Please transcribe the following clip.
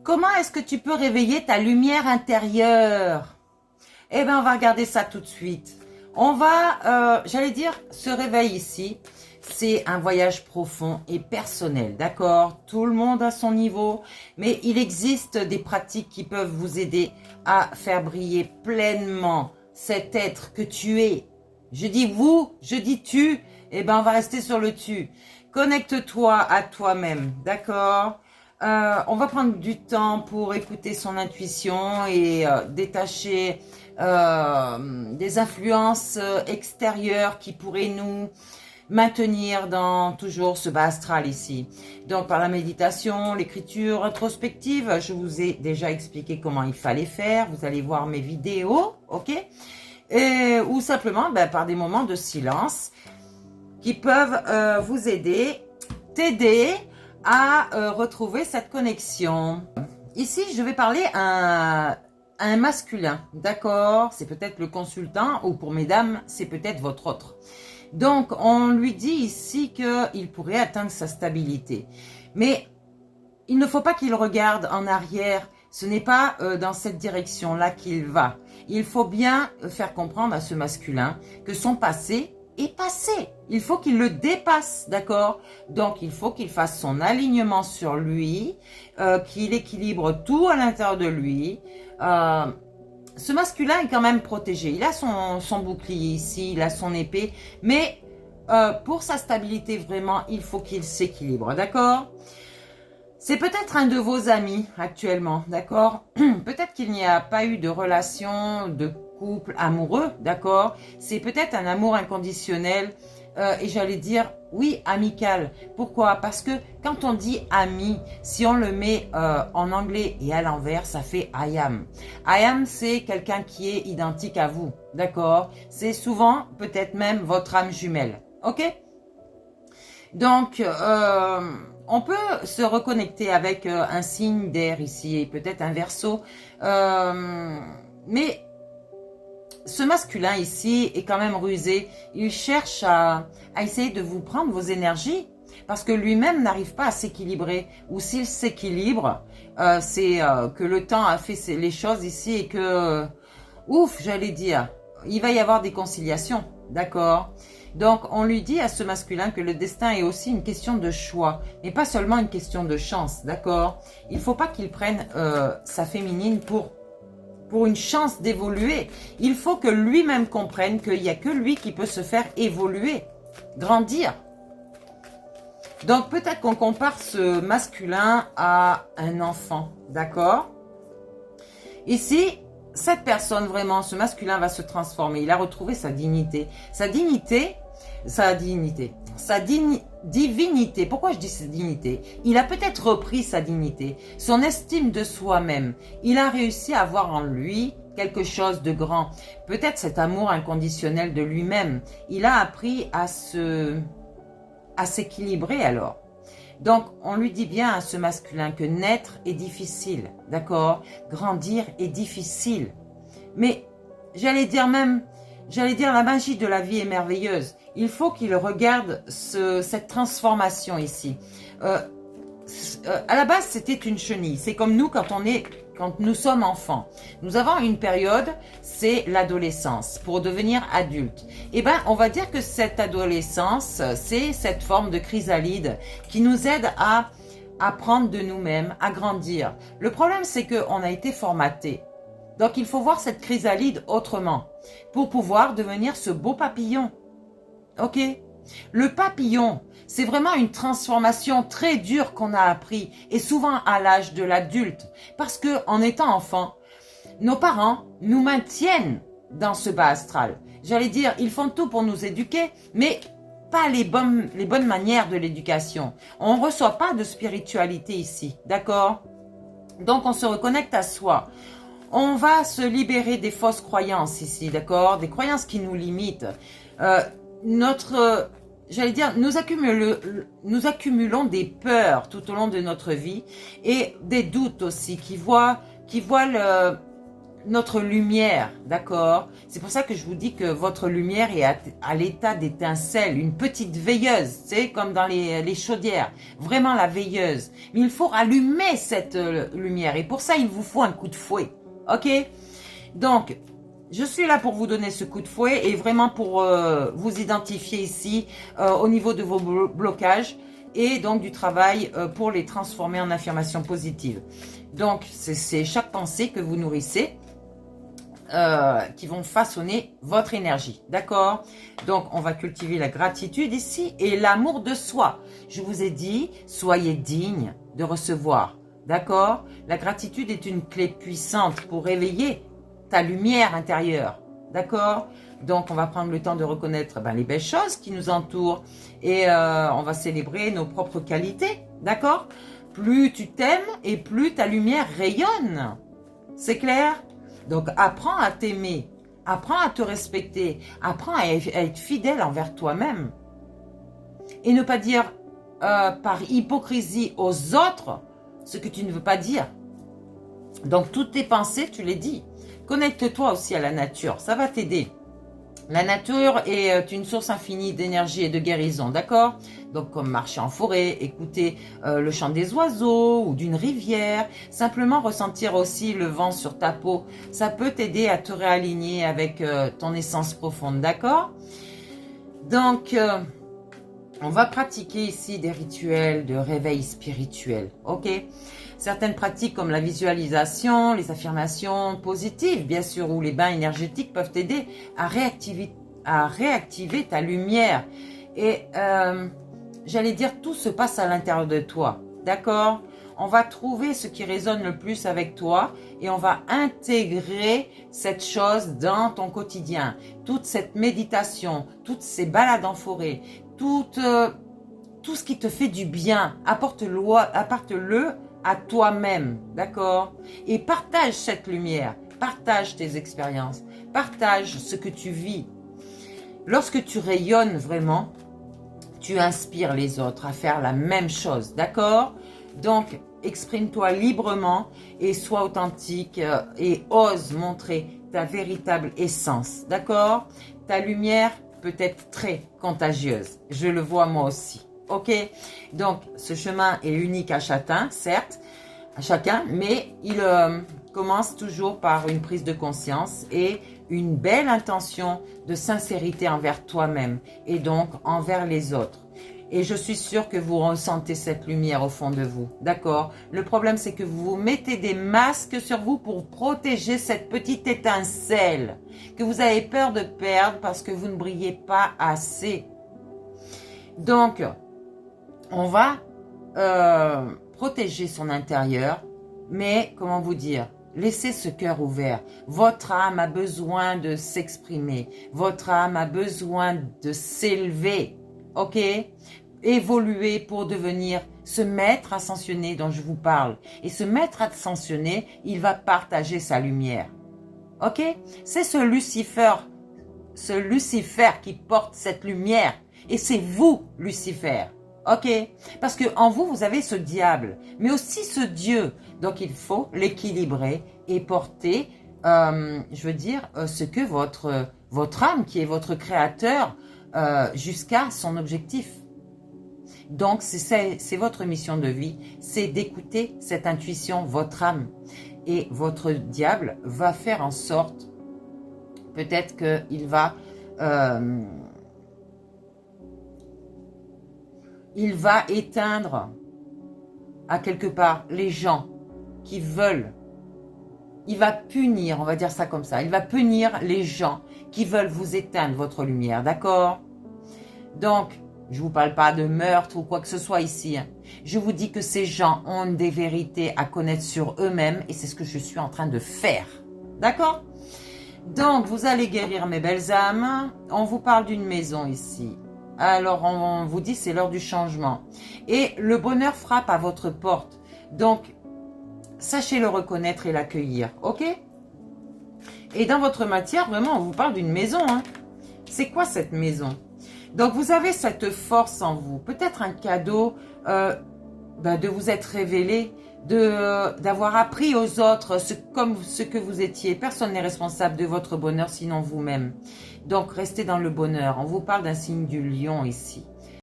Comment est-ce que tu peux réveiller ta lumière intérieure? Eh bien, on va regarder ça tout de suite. On va, j'allais dire, ce réveil ici, c'est un voyage profond et personnel, d'accord? Tout le monde à son niveau, mais il existe des pratiques qui peuvent vous aider à faire briller pleinement cet être que tu es. Je dis vous, je dis tu, eh bien, on va rester sur le tu. Connecte-toi à toi-même, d'accord? On va prendre du temps pour écouter son intuition et détacher des influences extérieures qui pourraient nous maintenir dans toujours ce bas astral ici. Donc par la méditation, l'écriture introspective, je vous ai déjà expliqué comment il fallait faire. Vous allez voir mes vidéos, ok? Ou simplement par des moments de silence qui peuvent vous aider, t'aider à retrouver cette connexion. Ici, je vais parler à un masculin, d'accord? C'est peut-être le consultant ou pour mesdames, c'est peut-être votre autre. Donc, on lui dit ici qu'il pourrait atteindre sa stabilité. Mais il ne faut pas qu'il regarde en arrière. Ce n'est pas dans cette direction-là qu'il va. Il faut bien faire comprendre à ce masculin que son passé est passé. Il faut qu'il le dépasse, d'accord? Donc, il faut qu'il fasse son alignement sur lui, qu'il équilibre tout à l'intérieur de lui. Ce masculin est quand même protégé. Il a son bouclier ici, il a son épée. Mais pour sa stabilité, vraiment, il faut qu'il s'équilibre, d'accord? C'est peut-être un de vos amis actuellement, d'accord? Peut-être qu'il n'y a pas eu de relation de couple amoureux, d'accord? C'est peut-être un amour inconditionnel et j'allais dire, oui, amical. Pourquoi? Parce que quand on dit ami, si on le met en anglais et à l'envers, ça fait I am. I am, c'est quelqu'un qui est identique à vous, d'accord? C'est souvent, peut-être même, votre âme jumelle, ok? Donc, on peut se reconnecter avec un signe d'air ici et peut-être un verseau. Mais ce masculin ici est quand même rusé. Il cherche à essayer de vous prendre vos énergies parce que lui-même n'arrive pas à s'équilibrer. Ou s'il s'équilibre, c'est que le temps a fait les choses ici et que, ouf, j'allais dire, il va y avoir des conciliations, d'accord? Donc, on lui dit à ce masculin que le destin est aussi une question de choix, mais pas seulement une question de chance, d'accord? Il ne faut pas qu'il prenne sa féminine pour une chance d'évoluer. Il faut que lui-même comprenne qu'il n'y a que lui qui peut se faire évoluer, grandir. Donc, peut-être qu'on compare ce masculin à un enfant, d'accord? Ici, cette personne, vraiment, ce masculin va se transformer. Il a retrouvé sa dignité. Sa divinité. Pourquoi je dis sa dignité? Il a peut-être repris sa dignité, son estime de soi-même. Il a réussi à voir en lui quelque chose de grand. Peut-être cet amour inconditionnel de lui-même. Il a appris à s'équilibrer alors. Donc, on lui dit bien à ce masculin que naître est difficile, d'accord? Grandir est difficile. Mais, j'allais dire la magie de la vie est merveilleuse. Il faut qu'il regarde cette transformation ici. À la base, c'était une chenille. C'est comme nous quand nous sommes enfants. Nous avons une période, c'est l'adolescence, pour devenir adulte. Eh bien, on va dire que cette adolescence, c'est cette forme de chrysalide qui nous aide à apprendre de nous-mêmes, à grandir. Le problème, c'est qu'on a été formaté. Donc, il faut voir cette chrysalide autrement pour pouvoir devenir ce beau papillon. Ok? Le papillon, c'est vraiment une transformation très dure qu'on a appris et souvent à l'âge de l'adulte. Parce que en étant enfant, nos parents nous maintiennent dans ce bas astral. J'allais dire, ils font tout pour nous éduquer, mais pas les bonnes manières de l'éducation. On ne reçoit pas de spiritualité ici, d'accord? Donc on se reconnecte à soi. On va se libérer des fausses croyances ici, d'accord? Des croyances qui nous limitent. J'allais dire, nous accumulons des peurs tout au long de notre vie et des doutes aussi qui voient notre lumière, d'accord? C'est pour ça que je vous dis que votre lumière est à l'état d'étincelle, une petite veilleuse, c'est comme dans les chaudières, vraiment la veilleuse. Mais il faut rallumer cette lumière et pour ça, il vous faut un coup de fouet, ok? Donc, je suis là pour vous donner ce coup de fouet et vraiment pour vous identifier ici au niveau de vos blocages et donc du travail pour les transformer en affirmations positives. Donc, c'est chaque pensée que vous nourrissez qui vont façonner votre énergie, d'accord? Donc, on va cultiver la gratitude ici et l'amour de soi. Je vous ai dit, soyez digne de recevoir, d'accord? La gratitude est une clé puissante pour réveiller ta lumière intérieure, d'accord? Donc, on va prendre le temps de reconnaître les belles choses qui nous entourent et on va célébrer nos propres qualités, d'accord? Plus tu t'aimes et plus ta lumière rayonne, c'est clair? Donc, apprends à t'aimer, apprends à te respecter, apprends à être fidèle envers toi-même. Et ne pas dire par hypocrisie aux autres ce que tu ne veux pas dire. Donc, toutes tes pensées, tu les dis. Connecte-toi aussi à la nature, ça va t'aider. La nature est une source infinie d'énergie et de guérison, d'accord? Donc comme marcher en forêt, écouter le chant des oiseaux ou d'une rivière, simplement ressentir aussi le vent sur ta peau, ça peut t'aider à te réaligner avec ton essence profonde, d'accord? Donc on va pratiquer ici des rituels de réveil spirituel, ok? Certaines pratiques comme la visualisation, les affirmations positives, bien sûr, ou les bains énergétiques peuvent t'aider à réactiver ta lumière. Et j'allais dire, tout se passe à l'intérieur de toi, d'accord? On va trouver ce qui résonne le plus avec toi et on va intégrer cette chose dans ton quotidien. Toute cette méditation, toutes ces balades en forêt, tout ce qui te fait du bien, apporte-le à toi-même, d'accord? Et partage cette lumière, partage tes expériences, partage ce que tu vis. Lorsque tu rayonnes vraiment, tu inspires les autres à faire la même chose, d'accord? Donc, exprime-toi librement et sois authentique et ose montrer ta véritable essence, d'accord? Ta lumière peut être très contagieuse, je le vois moi aussi. Ok, donc ce chemin est unique à chacun, certes, à chacun, mais il commence toujours par une prise de conscience et une belle intention de sincérité envers toi-même et donc envers les autres. Et je suis sûre que vous ressentez cette lumière au fond de vous, d'accord? Le problème, c'est que vous mettez des masques sur vous pour protéger cette petite étincelle que vous avez peur de perdre parce que vous ne brillez pas assez. Donc, on va protéger son intérieur, mais comment vous dire, laissez ce cœur ouvert. Votre âme a besoin de s'exprimer, votre âme a besoin de s'élever, ok? Évoluer pour devenir ce maître ascensionné dont je vous parle. Et ce maître ascensionné, il va partager sa lumière, ok? C'est ce Lucifer qui porte cette lumière, et c'est vous, Lucifer. Ok, parce que en vous, vous avez ce diable, mais aussi ce Dieu. Donc, il faut l'équilibrer et porter, ce que votre âme, qui est votre créateur, jusqu'à son objectif. Donc, c'est votre mission de vie, c'est d'écouter cette intuition, votre âme. Et votre diable va faire en sorte, peut-être qu'il va... il va éteindre à quelque part les gens qui veulent. Il va punir, on va dire ça comme ça. Il va punir les gens qui veulent vous éteindre votre lumière, d'accord? Donc, je ne vous parle pas de meurtre ou quoi que ce soit ici. Je vous dis que ces gens ont des vérités à connaître sur eux-mêmes et c'est ce que je suis en train de faire, d'accord? Donc, vous allez guérir mes belles âmes. On vous parle d'une maison ici. Alors, on vous dit c'est l'heure du changement. Et le bonheur frappe à votre porte. Donc, sachez le reconnaître et l'accueillir, ok? Et dans votre matière, vraiment, on vous parle d'une maison. Hein. C'est quoi cette maison? Donc, vous avez cette force en vous. Peut-être un cadeau de vous être révélé d'avoir appris aux autres comme ce que vous étiez. Personne n'est responsable de votre bonheur sinon vous-même. Donc restez dans le bonheur. On vous parle d'un signe du lion ici.